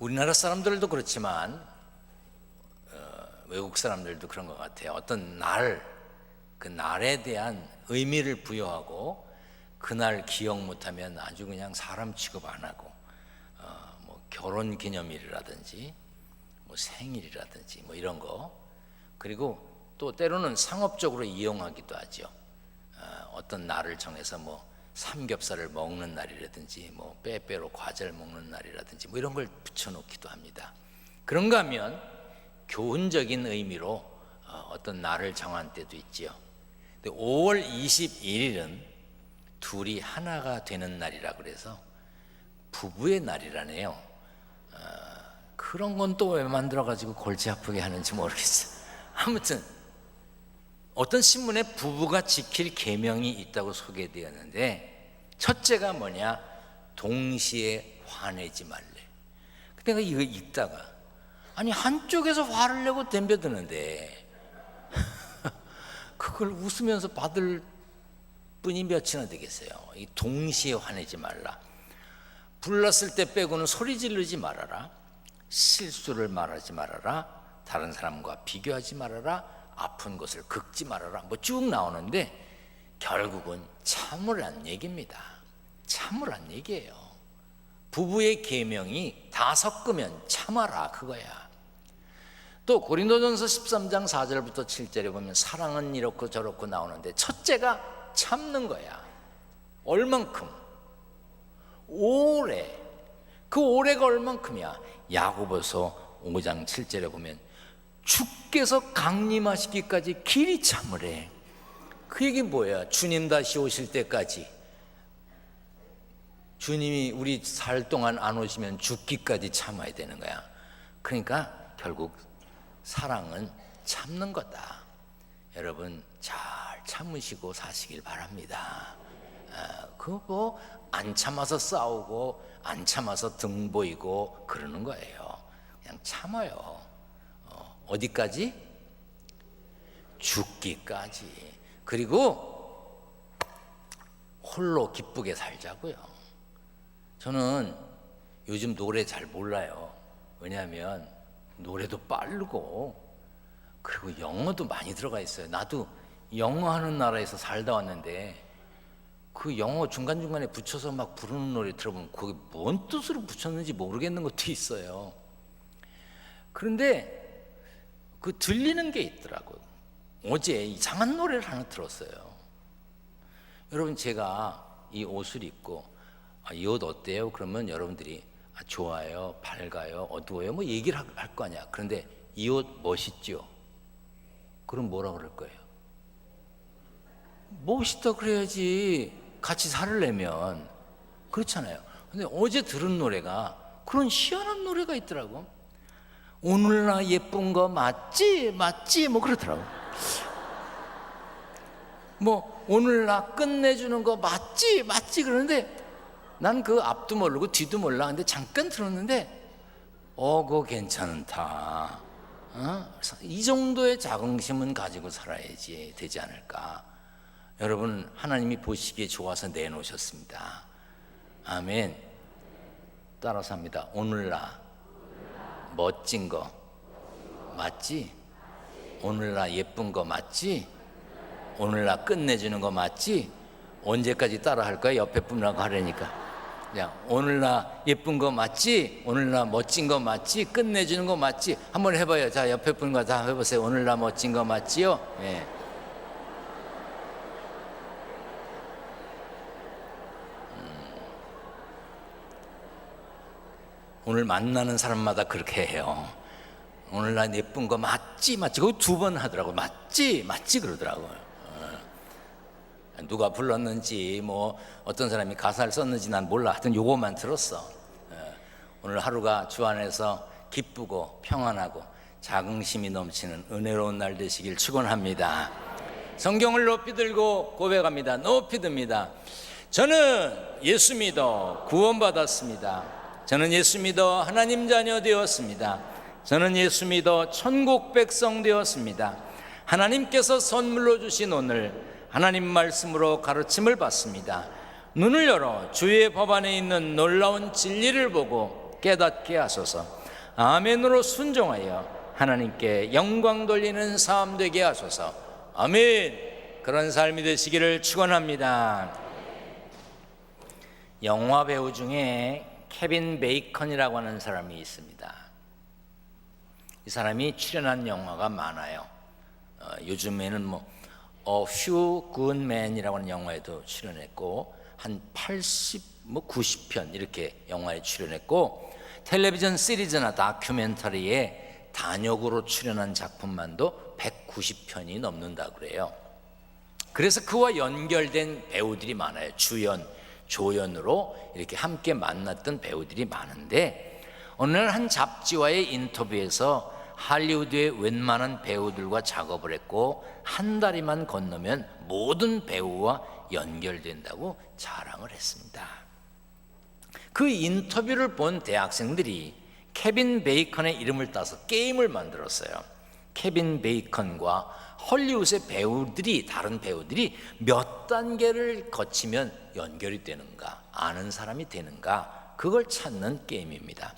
우리나라 사람들도 그렇지만 외국 사람들도 그런 것 같아요. 어떤 날, 그 날에 대한 의미를 부여하고 그날 기억 못하면 아주 그냥 사람 취급 안 하고 뭐 결혼 기념일이라든지 뭐 생일이라든지 뭐 이런 거, 그리고 또 때로는 상업적으로 이용하기도 하죠. 어떤 날을 정해서 뭐 삼겹살을 먹는 날이라든지 뭐 빼빼로 과자를 먹는 날이라든지 뭐 이런 걸 붙여놓기도 합니다. 그런가 하면 교훈적인 의미로 어떤 날을 정한 때도 있지요. 근데 5월 21일은 둘이 하나가 되는 날이라 그래서 부부의 날이라네요. 그런 건 또 왜 만들어가지고 골치 아프게 하는지 모르겠어요. 아무튼 어떤 신문에 부부가 지킬 계명이 있다고 소개되었는데, 첫째가 뭐냐? 동시에 화내지 말래. 근데 내가 이거 읽다가 아니 한쪽에서 화를 내고 덤벼드는데 그걸 웃으면서 받을 분이 몇이나 되겠어요. 이 동시에 화내지 말라. 불났을 때 빼고는 소리 지르지 말아라. 실수를 말하지 말아라. 다른 사람과 비교하지 말아라. 아픈 것을 긁지 말아라. 뭐 쭉 나오는데 결국은 참으란 얘기입니다. 참으란 얘기예요. 부부의 계명이 다 섞으면 참아라 그거야. 또 고린도전서 13장 4절부터 7절에 보면 사랑은 이렇고 저렇고 나오는데 첫째가 참는 거야. 얼만큼? 오래. 그 오래가 얼만큼이야? 야고보서 5장 7절에 보면 주께서 강림하시기까지 길이 참으래. 그 얘기 뭐야? 주님 다시 오실 때까지. 주님이 우리 살 동안 안 오시면 죽기까지 참아야 되는 거야. 그러니까 결국 사랑은 참는 거다. 여러분 잘 참으시고 사시길 바랍니다. 그거 안 참아서 싸우고 안 참아서 등 보이고 그러는 거예요. 그냥 참아요. 어디까지? 죽기까지. 그리고 홀로 기쁘게 살자고요. 저는 요즘 노래 잘 몰라요. 왜냐하면 노래도 빠르고 그리고 영어도 많이 들어가 있어요. 나도 영어 하는 나라에서 살다 왔는데 그 영어 중간중간에 붙여서 막 부르는 노래 들어보면 그게 뭔 뜻으로 붙였는지 모르겠는 것도 있어요. 그런데 그 들리는 게 있더라고요. 어제 이상한 노래를 하나 들었어요. 여러분 제가 이 옷을 입고 이 옷 어때요? 그러면 여러분들이 좋아요, 밝아요, 어두워요 뭐 얘기를 할 거 아니야. 그런데 이 옷 멋있죠? 그럼 뭐라 그럴 거예요? 멋있다 그래야지 같이 살려면. 그렇잖아요. 근데 어제 들은 노래가 그런 희한한 노래가 있더라고. 오늘 나 예쁜 거 맞지? 맞지? 뭐 그러더라고. 뭐 오늘 나 끝내주는 거 맞지? 맞지? 그러는데 난 그 앞도 모르고 뒤도 몰라. 근데 잠깐 들었는데 그거 괜찮다. 이 정도의 자긍심은 가지고 살아야지 되지 않을까. 여러분 하나님이 보시기에 좋아서 내놓으셨습니다. 아멘. 따라서 합니다. 오늘 나 멋진 거 맞지? 오늘 나 예쁜 거 맞지? 오늘 나 끝내주는 거 맞지? 언제까지 따라 할 거야? 옆에 분하고 하려니까. 야, 오늘 나 예쁜 거 맞지? 오늘 나 멋진 거 맞지? 끝내주는 거 맞지? 한번 해봐요. 자, 옆에 분과 다 해보세요. 오늘 나 멋진 거 맞지요? 예. 오늘 만나는 사람마다 그렇게 해요. 오늘 나 예쁜 거 맞지? 맞지? 그거 2번 하더라고요. 맞지? 맞지? 그러더라고요. 누가 불렀는지 뭐 어떤 사람이 가사를 썼는지 난 몰라. 하여튼 요거만 들었어. 오늘 하루가 주 안에서 기쁘고 평안하고 자긍심이 넘치는 은혜로운 날 되시길 축원합니다. 성경을 높이 들고 고백합니다. 높이 듭니다. 저는 예수 믿어 구원받았습니다. 저는 예수 믿어 하나님 자녀 되었습니다. 저는 예수 믿어 천국 백성 되었습니다. 하나님께서 선물로 주신 오늘 하나님 말씀으로 가르침을 받습니다. 눈을 열어 주의 법 안에 있는 놀라운 진리를 보고 깨닫게 하소서. 아멘으로 순종하여 하나님께 영광 돌리는 삶 되게 하소서. 아멘. 그런 삶이 되시기를 축원합니다. 영화 배우 중에 케빈 베이컨이라고 하는 사람이 있습니다. 이 사람이 출연한 영화가 많아요. 요즘에는 A Few Good Men이라고 하는 영화에도 출연했고, 한 90편 이렇게 영화에 출연했고, 텔레비전 시리즈나 다큐멘터리에 단역으로 출연한 작품만도 190편이 넘는다 그래요. 그래서 그와 연결된 배우들이 많아요. 주연, 조연으로 이렇게 함께 만났던 배우들이 많은데, 어느 날 한 잡지와의 인터뷰에서 할리우드의 웬만한 배우들과 작업을 했고 한 다리만 건너면 모든 배우와 연결된다고 자랑을 했습니다. 그 인터뷰를 본 대학생들이 케빈 베이컨의 이름을 따서 게임을 만들었어요. 케빈 베이컨과 헐리우드의 배우들이, 다른 배우들이 몇 단계를 거치면 연결이 되는가, 아는 사람이 되는가, 그걸 찾는 게임입니다.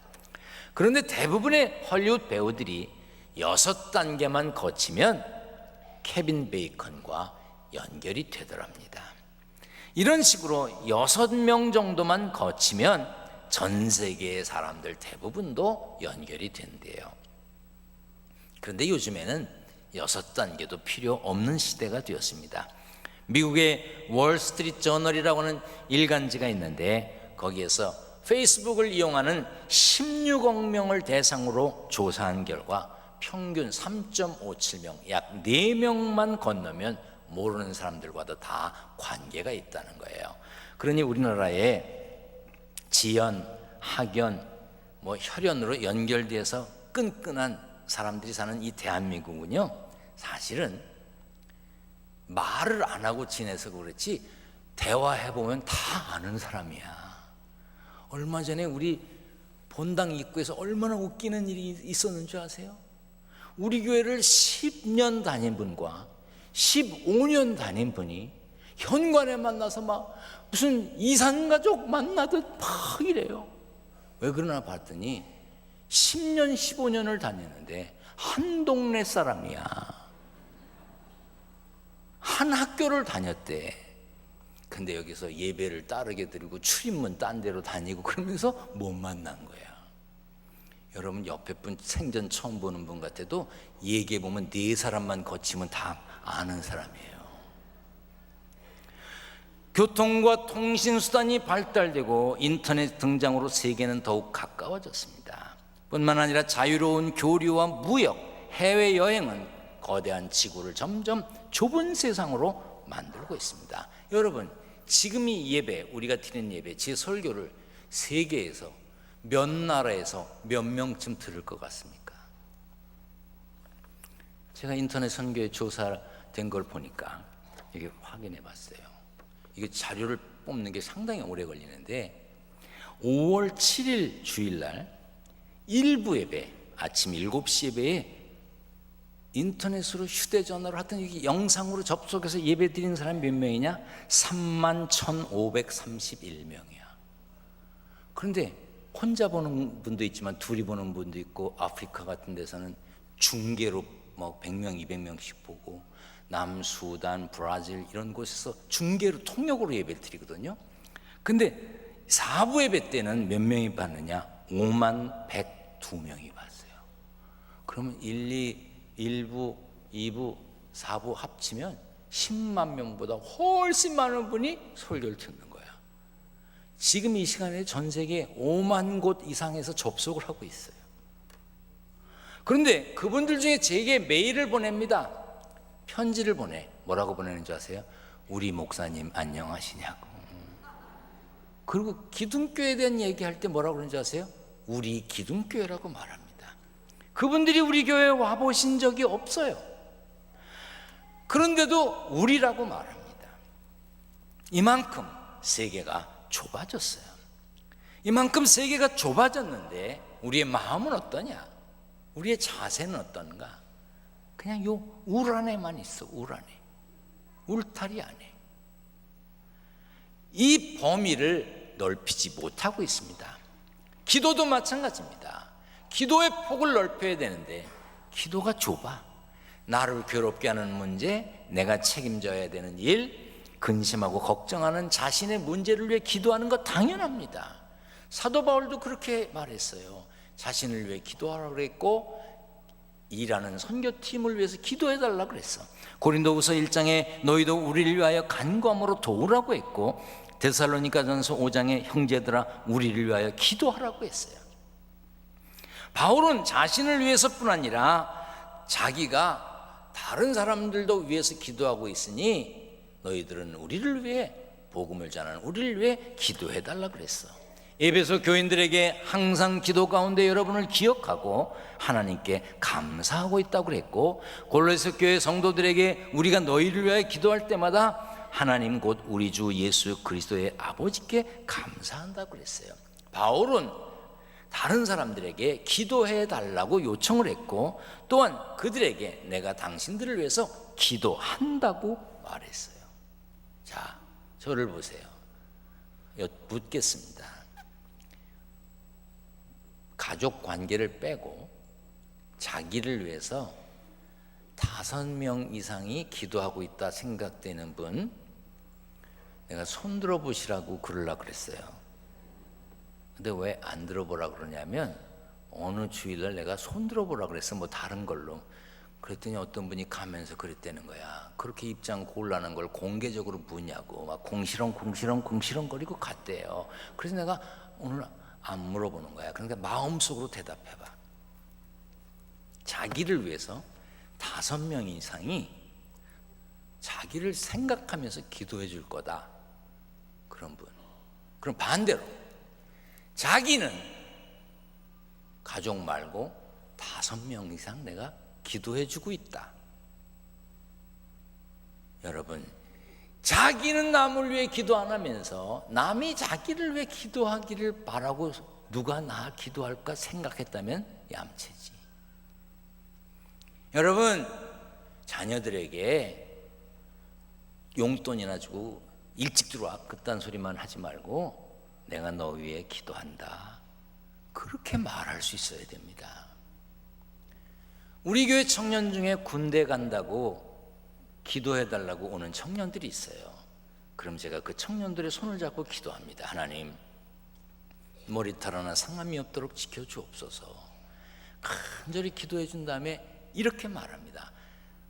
그런데 대부분의 헐리우드 배우들이 6단계만 거치면 케빈 베이컨과 연결이 되더랍니다. 이런 식으로 6명 정도만 거치면 전 세계의 사람들 대부분도 연결이 된대요. 그런데 요즘에는 6단계도 필요 없는 시대가 되었습니다. 미국의 월스트리트 저널이라고 하는 일간지가 있는데, 거기에서 페이스북을 이용하는 16억 명을 대상으로 조사한 결과 평균 3.57명, 약 4명만 건너면 모르는 사람들과도 다 관계가 있다는 거예요. 그러니 우리나라에 지연, 학연, 혈연으로 연결돼서 끈끈한 사람들이 사는 이 대한민국은요, 사실은 말을 안 하고 지내서 그렇지 대화해보면 다 아는 사람이야. 얼마 전에 우리 본당 입구에서 얼마나 웃기는 일이 있었는 줄 아세요? 우리 교회를 10년 다닌 분과 15년 다닌 분이 현관에 만나서 막 무슨 이산가족 만나듯 막 이래요. 왜 그러나 봤더니 10년 15년을 다녔는데 한 동네 사람이야. 한 학교를 다녔대. 근데 여기서 예배를 따르게 드리고 출입문 딴 데로 다니고 그러면서 못 만난 거야. 여러분 옆에 분 생전 처음 보는 분 같아도 얘기해 보면 4사람만 거치면 다 아는 사람이에요. 교통과 통신수단이 발달되고 인터넷 등장으로 세계는 더욱 가까워졌습니다. 뿐만 아니라 자유로운 교류와 무역, 해외여행은 거대한 지구를 점점 좁은 세상으로 만들고 있습니다. 여러분, 지금 이 예배, 우리가 드리는 예배, 제 설교를 세계에서 몇 나라에서 몇 명쯤 들을 것 같습니까? 제가 인터넷 선교에 조사된 걸 보니까 이게 확인해 봤어요. 이게 자료를 뽑는 게 상당히 오래 걸리는데 5월 7일 주일날 일부 예배, 아침 7시 예배에 인터넷으로 휴대전화로 하여튼 이게 영상으로 접속해서 예배 드리는 사람이 몇 명이냐? 31,531명이야. 그런데 혼자 보는 분도 있지만 둘이 보는 분도 있고, 아프리카 같은 데서는 중계로 100명, 200명씩 보고, 남수단, 브라질 이런 곳에서 중계로 통역으로 예배를 드리거든요. 근데 4부 예배 때는 몇 명이 봤느냐? 51,102명이 봤어요. 그러면 1부, 2부, 4부 합치면 10만 명보다 훨씬 많은 분이 설교를 듣는 거야. 지금 이 시간에 전 세계 5만 곳 이상에서 접속을 하고 있어요. 그런데 그분들 중에 제게 메일을 보냅니다. 편지를 보내. 뭐라고 보내는 줄 아세요? 우리 목사님 안녕하시냐고. 그리고 기둥교회에 대한 얘기할 때 뭐라고 그러는 줄 아세요? 우리 기둥교회라고 말합니다. 그분들이 우리 교회에 와보신 적이 없어요. 그런데도 우리라고 말합니다. 이만큼 세계가 좁아졌어요. 이만큼 세계가 좁아졌는데 우리의 마음은 어떠냐? 우리의 자세는 어떤가? 그냥 요 울 안에만 있어. 울 안에, 울타리 안에. 이 범위를 넓히지 못하고 있습니다. 기도도 마찬가지입니다. 기도의 폭을 넓혀야 되는데 기도가 좁아. 나를 괴롭게 하는 문제, 내가 책임져야 되는 일, 근심하고 걱정하는 자신의 문제를 위해 기도하는 것 당연합니다. 사도 바울도 그렇게 말했어요. 자신을 위해 기도하라고 그랬고 일하는 선교팀을 위해서 기도해달라고 그랬어. 고린도후서 1장에 너희도 우리를 위하여 간구함으로 도우라고 했고, 데살로니가전서 5장에 형제들아 우리를 위하여 기도하라고 했어요. 바울은 자신을 위해서뿐 아니라 자기가 다른 사람들도 위해서 기도하고 있으니 너희들은 우리를 위해, 복음을 전하는 우리를 위해 기도해달라고 그랬어. 에베소 교인들에게 항상 기도 가운데 여러분을 기억하고 하나님께 감사하고 있다고 그랬고, 골로새 교회 성도들에게 우리가 너희를 위하여 기도할 때마다 하나님 곧 우리 주 예수 그리스도의 아버지께 감사한다고 그랬어요. 바울은 다른 사람들에게 기도해 달라고 요청을 했고, 또한 그들에게 내가 당신들을 위해서 기도한다고 말했어요. 자, 저를 보세요. 묻겠습니다. 가족 관계를 빼고 자기를 위해서 5명 이상이 기도하고 있다 생각되는 분, 내가 손 들어보시라고 그러려고 그랬어요. 근데 왜 안 들어보라고 그러냐면, 어느 주일날 내가 손 들어보라고 그랬어. 뭐 다른 걸로. 그랬더니 어떤 분이 가면서 그랬다는 거야. 그렇게 입장 곤란한 걸 공개적으로 묻냐고 막 궁시렁거리고 갔대요. 그래서 내가 오늘 안 물어보는 거야. 그러니까 마음속으로 대답해봐. 자기를 위해서 5명 이상이 자기를 생각하면서 기도해 줄 거다, 그런 분. 그럼 반대로 자기는 가족 말고 5명 이상 내가 기도해 주고 있다. 여러분, 자기는 남을 위해 기도 안 하면서 남이 자기를 위해 기도하기를 바라고 누가 나 기도할까 생각했다면 얌체지. 여러분, 자녀들에게 용돈이나 주고 일찍 들어와 그딴 소리만 하지 말고 내가 너 위해 기도한다, 그렇게 말할 수 있어야 됩니다. 우리 교회 청년 중에 군대 간다고 기도해달라고 오는 청년들이 있어요. 그럼 제가 그 청년들의 손을 잡고 기도합니다. 하나님, 머리털 하나 상함이 없도록 지켜주옵소서. 간절히 기도해 준 다음에 이렇게 말합니다.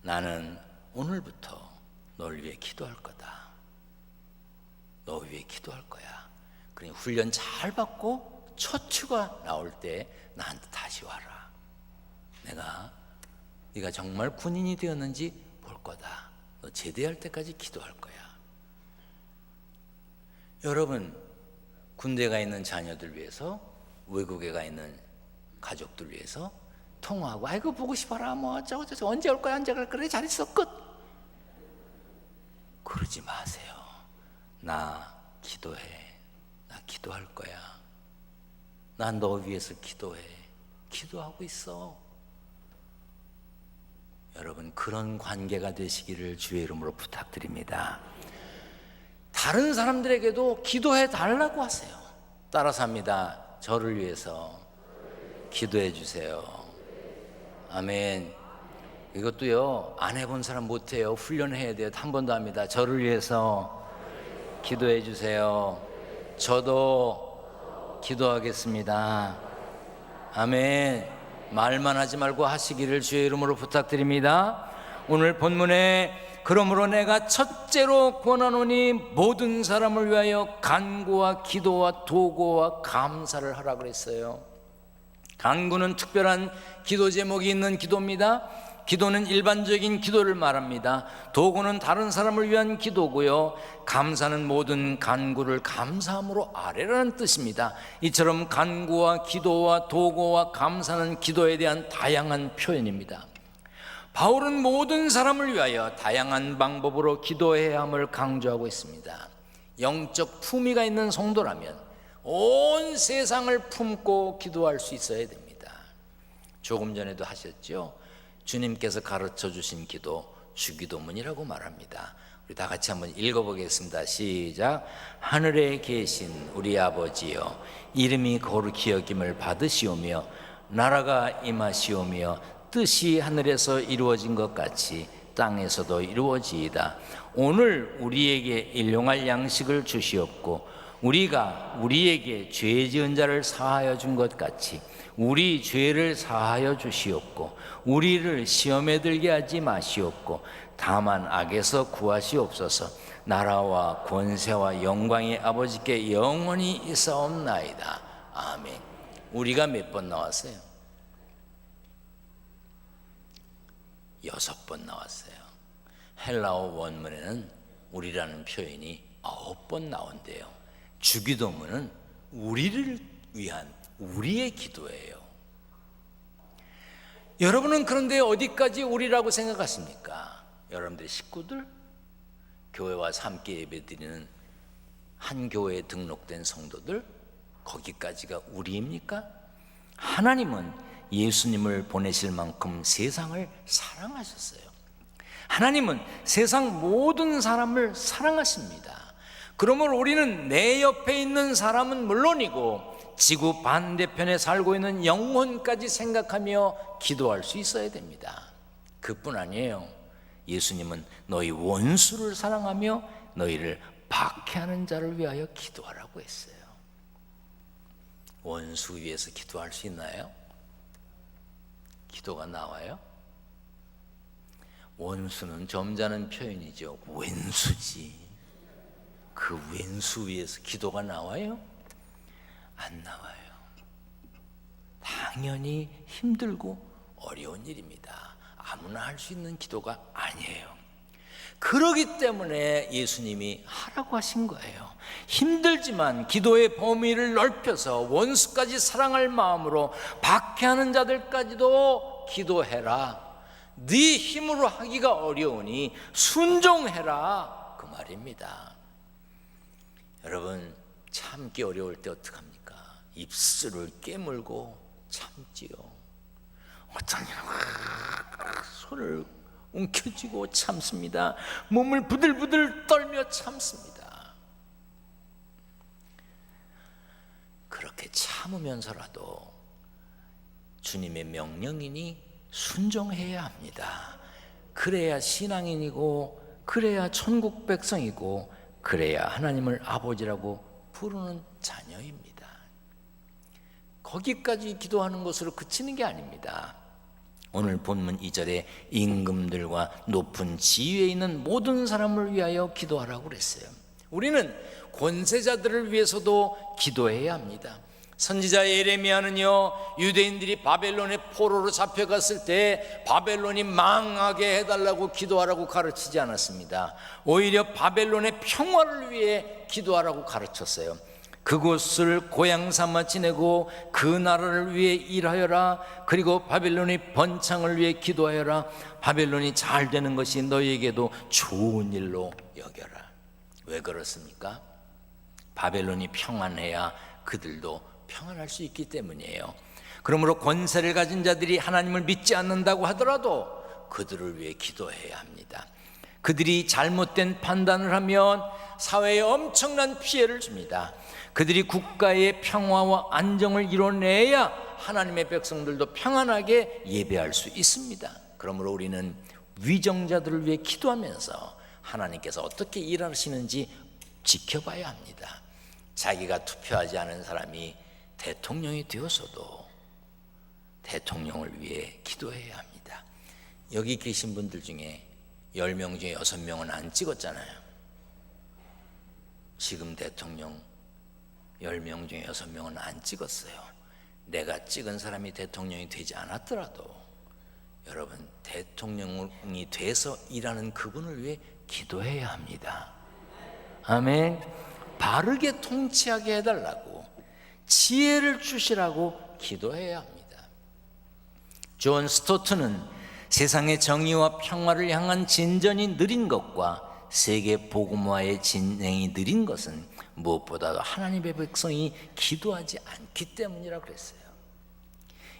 나는 오늘부터 널 위해 기도할 거다. 너 위해 기도할 거야. 그러니 훈련 잘 받고 첫 휴가 나올 때 나한테 다시 와라. 네가 정말 군인이 되었는지 볼 거다. 너 제대할 때까지 기도할 거야. 여러분, 군대 가 있는 자녀들 위해서, 외국에 가 있는 가족들 위해서 통화하고 아이고 보고 싶어라, 뭐 저거 언제 올 거야, 언제 갈 거야, 그래 잘 있어, 끝. 그러지 마세요. 나 기도해. 나 기도할 거야. 난 너 위해서 기도해. 기도하고 있어. 여러분, 그런 관계가 되시기를 주의 이름으로 부탁드립니다. 다른 사람들에게도 기도해 달라고 하세요. 따라서 합니다. 저를 위해서 기도해 주세요. 아멘. 이것도요, 안 해본 사람 못해요. 훈련해야 돼요. 한 번 더 합니다. 저를 위해서 기도해 주세요. 저도 기도하겠습니다. 아멘. 말만 하지 말고 하시기를 주의 이름으로 부탁드립니다. 오늘 본문에 그러므로 내가 첫째로 권하노니 모든 사람을 위하여 간구와 기도와 도고와 감사를 하라 그랬어요. 간구는 특별한 기도 제목이 있는 기도입니다. 기도는 일반적인 기도를 말합니다. 도구는 다른 사람을 위한 기도고요. 감사는 모든 간구를 감사함으로 아뢰라는 뜻입니다. 이처럼 간구와 기도와 도구와 감사는 기도에 대한 다양한 표현입니다. 바울은 모든 사람을 위하여 다양한 방법으로 기도해야 함을 강조하고 있습니다. 영적 품위가 있는 성도라면 온 세상을 품고 기도할 수 있어야 됩니다. 조금 전에도 하셨죠? 주님께서 가르쳐 주신 기도, 주기도문이라고 말합니다. 우리 다 같이 한번 읽어보겠습니다. 시작. 하늘에 계신 우리 아버지여, 이름이 거룩히 여김을 받으시오며 나라가 임하시오며 뜻이 하늘에서 이루어진 것 같이 땅에서도 이루어지이다. 오늘 우리에게 일용할 양식을 주시옵고 우리가 우리에게 죄 지은 자를 사하여 준 것 같이 우리 죄를 사하여 주시옵고 우리를 시험에 들게 하지 마시옵고 다만 악에서 구하시옵소서. 나라와 권세와 영광이 아버지께 영원히 있사옵나이다. 아멘. 우리가 몇 번 나왔어요? 6번 나왔어요. 헬라어 원문에는 우리라는 표현이 9번 나온대요. 주기도문은 우리를 위한 우리의 기도예요. 여러분은 그런데 어디까지 우리라고 생각하십니까? 여러분들의 식구들, 교회와 함께 예배드리는 한 교회에 등록된 성도들, 거기까지가 우리입니까? 하나님은 예수님을 보내실 만큼 세상을 사랑하셨어요. 하나님은 세상 모든 사람을 사랑하십니다. 그러므로 우리는 내 옆에 있는 사람은 물론이고 지구 반대편에 살고 있는 영혼까지 생각하며 기도할 수 있어야 됩니다. 그뿐 아니에요. 예수님은 너희 원수를 사랑하며 너희를 박해하는 자를 위하여 기도하라고 했어요. 원수 위해서 기도할 수 있나요? 기도가 나와요? 원수는 점잖은 표현이죠. 왼수지. 그 왼수 위해서 기도가 나와요? 안 나와요. 당연히 힘들고 어려운 일입니다. 아무나 할 수 있는 기도가 아니에요. 그러기 때문에 예수님이 하라고 하신 거예요. 힘들지만 기도의 범위를 넓혀서 원수까지 사랑할 마음으로 박해하는 자들까지도 기도해라. 네 힘으로 하기가 어려우니 순종해라, 그 말입니다. 여러분, 참기 어려울 때 어떡합니까? 입술을 깨물고 참지요. 어떤 이는 손을 움켜쥐고 참습니다. 몸을 부들부들 떨며 참습니다. 그렇게 참으면서라도 주님의 명령이니 순종해야 합니다. 그래야 신앙인이고 그래야 천국 백성이고 그래야 하나님을 아버지라고 부르는 자녀입니다. 거기까지 기도하는 것으로 그치는 게 아닙니다. 오늘 본문 2절에 임금들과 높은 지위에 있는 모든 사람을 위하여 기도하라고 그랬어요. 우리는 권세자들을 위해서도 기도해야 합니다. 선지자 예레미야는요, 유대인들이 바벨론의 포로로 잡혀갔을 때 바벨론이 망하게 해달라고 기도하라고 가르치지 않았습니다. 오히려 바벨론의 평화를 위해 기도하라고 가르쳤어요. 그곳을 고향 삼아 지내고 그 나라를 위해 일하여라. 그리고 바벨론의 번창을 위해 기도하여라. 바벨론이 잘 되는 것이 너희에게도 좋은 일로 여겨라. 왜 그렇습니까? 바벨론이 평안해야 그들도 평안할 수 있기 때문이에요. 그러므로 권세를 가진 자들이 하나님을 믿지 않는다고 하더라도 그들을 위해 기도해야 합니다. 그들이 잘못된 판단을 하면 사회에 엄청난 피해를 줍니다. 그들이 국가의 평화와 안정을 이뤄내야 하나님의 백성들도 평안하게 예배할 수 있습니다. 그러므로 우리는 위정자들을 위해 기도하면서 하나님께서 어떻게 일하시는지 지켜봐야 합니다. 자기가 투표하지 않은 사람이 대통령이 되어서도 대통령을 위해 기도해야 합니다. 여기 계신 분들 중에 10명 중에 6명은 안 찍었잖아요. 지금 대통령 10명 중에 6명은 안 찍었어요. 내가 찍은 사람이 대통령이 되지 않았더라도 여러분, 대통령이 돼서 일하는 그분을 위해 기도해야 합니다. 아멘. 바르게 통치하게 해달라고, 지혜를 주시라고 기도해야 합니다. 존 스토트는 세상의 정의와 평화를 향한 진전이 느린 것과 세계 복음화의 진행이 느린 것은 무엇보다도 하나님의 백성이 기도하지 않기 때문이라고 그랬어요.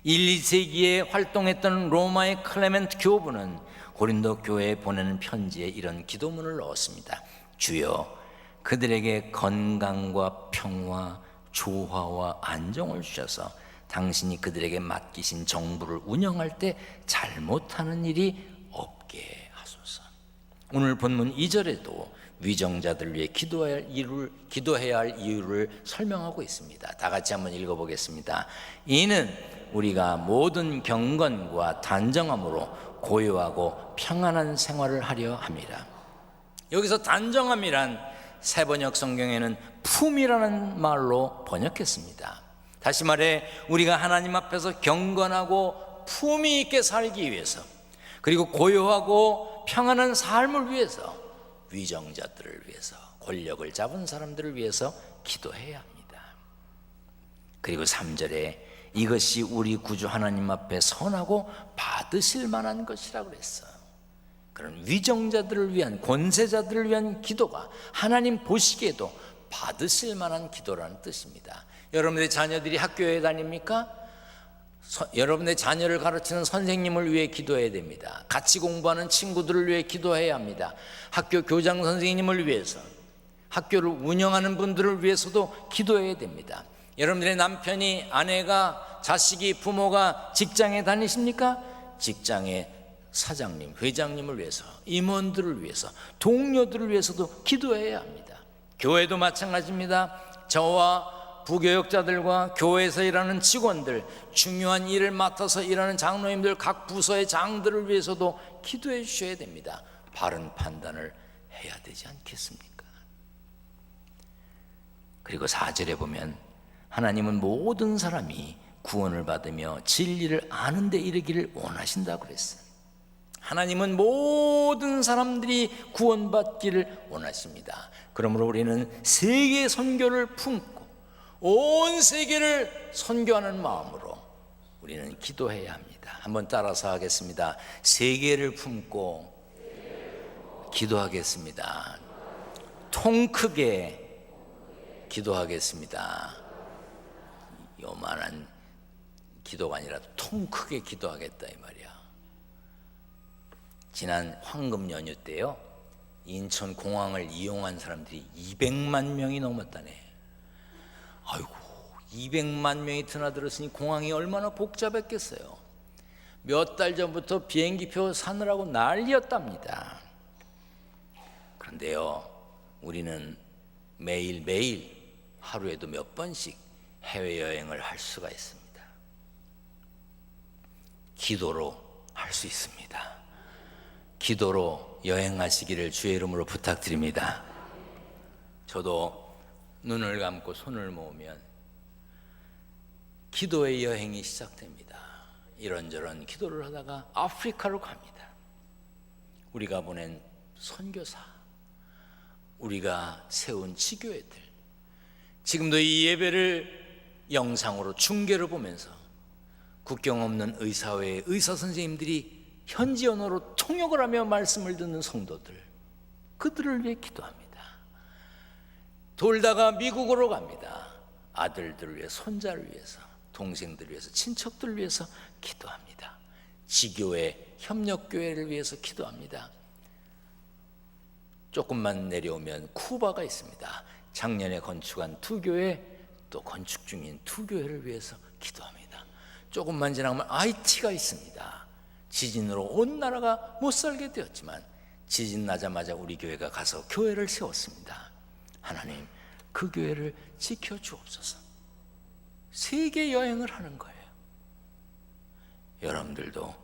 1, 2세기에 활동했던 로마의 클레멘트 교부는 고린도 교회에 보내는 편지에 이런 기도문을 넣었습니다. 주여, 그들에게 건강과 평화, 조화와 안정을 주셔서 당신이 그들에게 맡기신 정부를 운영할 때 잘못하는 일이 없게 하소서. 오늘 본문 2절에도 위정자들 위해 기도해야 할 이유를 설명하고 있습니다. 다 같이 한번 읽어보겠습니다. 이는 우리가 모든 경건과 단정함으로 고요하고 평안한 생활을 하려 함이라. 여기서 단정함이란 새번역 성경에는 품이라는 말로 번역했습니다. 다시 말해 우리가 하나님 앞에서 경건하고 품위 있게 살기 위해서, 그리고 고요하고 평안한 삶을 위해서, 위정자들을 위해서, 권력을 잡은 사람들을 위해서 기도해야 합니다. 그리고 3절에 이것이 우리 구주 하나님 앞에 선하고 받으실 만한 것이라고 그랬어요. 그런 위정자들을 위한, 권세자들을 위한 기도가 하나님 보시기에도 받으실 만한 기도라는 뜻입니다. 여러분의 자녀들이 학교에 다닙니까? 여러분의 자녀를 가르치는 선생님을 위해 기도해야 됩니다. 같이 공부하는 친구들을 위해 기도해야 합니다. 학교 교장 선생님을 위해서, 학교를 운영하는 분들을 위해서도 기도해야 됩니다. 여러분들의 남편이, 아내가, 자식이, 부모가 직장에 다니십니까? 직장의 사장님, 회장님을 위해서, 임원들을 위해서, 동료들을 위해서도 기도해야 합니다. 교회도 마찬가지입니다. 저와 부교역자들과 교회에서 일하는 직원들, 중요한 일을 맡아서 일하는 장로님들, 각 부서의 장들을 위해서도 기도해 주셔야 됩니다. 바른 판단을 해야 되지 않겠습니까? 그리고 4절에 보면 하나님은 모든 사람이 구원을 받으며 진리를 아는 데 이르기를 원하신다고 그랬어요. 하나님은 모든 사람들이 구원받기를 원하십니다. 그러므로 우리는 세계 선교를 품고 온 세계를 선교하는 마음으로 우리는 기도해야 합니다. 한번 따라서 하겠습니다. 세계를 품고 기도하겠습니다. 통 크게 기도하겠습니다. 요만한 기도가 아니라 통 크게 기도하겠다 이 말이야. 지난 황금 연휴 때요, 인천 공항을 이용한 사람들이 200만 명이 넘었다네. 아이고, 200만 명이 드나들었으니 공항이 얼마나 복잡했겠어요. 몇 달 전부터 비행기표 사느라고 난리였답니다. 그런데요, 우리는 매일매일 하루에도 몇 번씩 해외여행을 할 수가 있습니다. 기도로 할 수 있습니다. 기도로 여행하시기를 주의 이름으로 부탁드립니다. 저도 눈을 감고 손을 모으면 기도의 여행이 시작됩니다. 이런저런 기도를 하다가 아프리카로 갑니다. 우리가 보낸 선교사, 우리가 세운 지교회들, 지금도 이 예배를 영상으로 중계를 보면서 국경 없는 의사회의 의사 선생님들이 현지 언어로 통역을 하며 말씀을 듣는 성도들, 그들을 위해 기도합니다. 돌다가 미국으로 갑니다. 아들들을 위해, 손자를 위해서, 동생들을 위해서, 친척들을 위해서 기도합니다. 지교회, 협력교회를 위해서 기도합니다. 조금만 내려오면 쿠바가 있습니다. 작년에 건축한 두 교회, 또 건축 중인 두 교회를 위해서 기도합니다. 조금만 지나면 아이티가 있습니다. 지진으로 온 나라가 못 살게 되었지만 지진 나자마자 우리 교회가 가서 교회를 세웠습니다. 하나님, 그 교회를 지켜주옵소서. 세계 여행을 하는 거예요. 여러분들도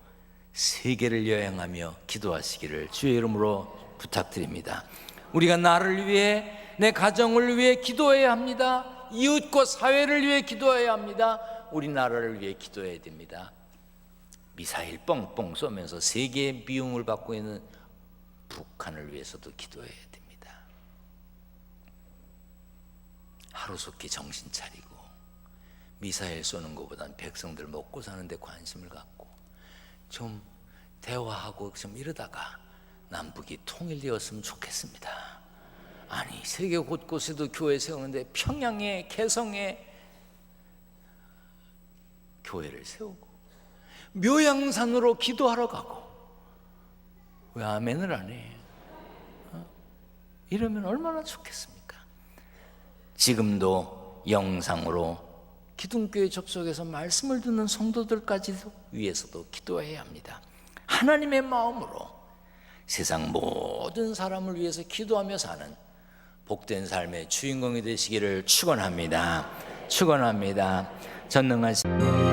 세계를 여행하며 기도하시기를 주의 이름으로 부탁드립니다. 우리가 나를 위해, 내 가정을 위해 기도해야 합니다. 이웃과 사회를 위해 기도해야 합니다. 우리 나라를 위해 기도해야 됩니다. 미사일 뻥뻥 쏘면서 세계의 미움을 받고 있는 북한을 위해서도 기도해야 됩니다. 하루속히 정신 차리고 미사일 쏘는 것보다는 백성들 먹고 사는 데 관심을 갖고 좀 대화하고 좀 이러다가 남북이 통일되었으면 좋겠습니다. 아니, 세계 곳곳에도 교회 세우는데 평양에, 개성에 교회를 세우고 묘양산으로 기도하러 가고 왜 아멘을 안 해? 이러면 얼마나 좋겠습니까? 지금도 영상으로 기둥교회 접속해서 말씀을 듣는 성도들까지도 위해서도 기도해야 합니다. 하나님의 마음으로 세상 모든 사람을 위해서 기도하며 사는 복된 삶의 주인공이 되시기를 축원합니다. 축원합니다. 전능하신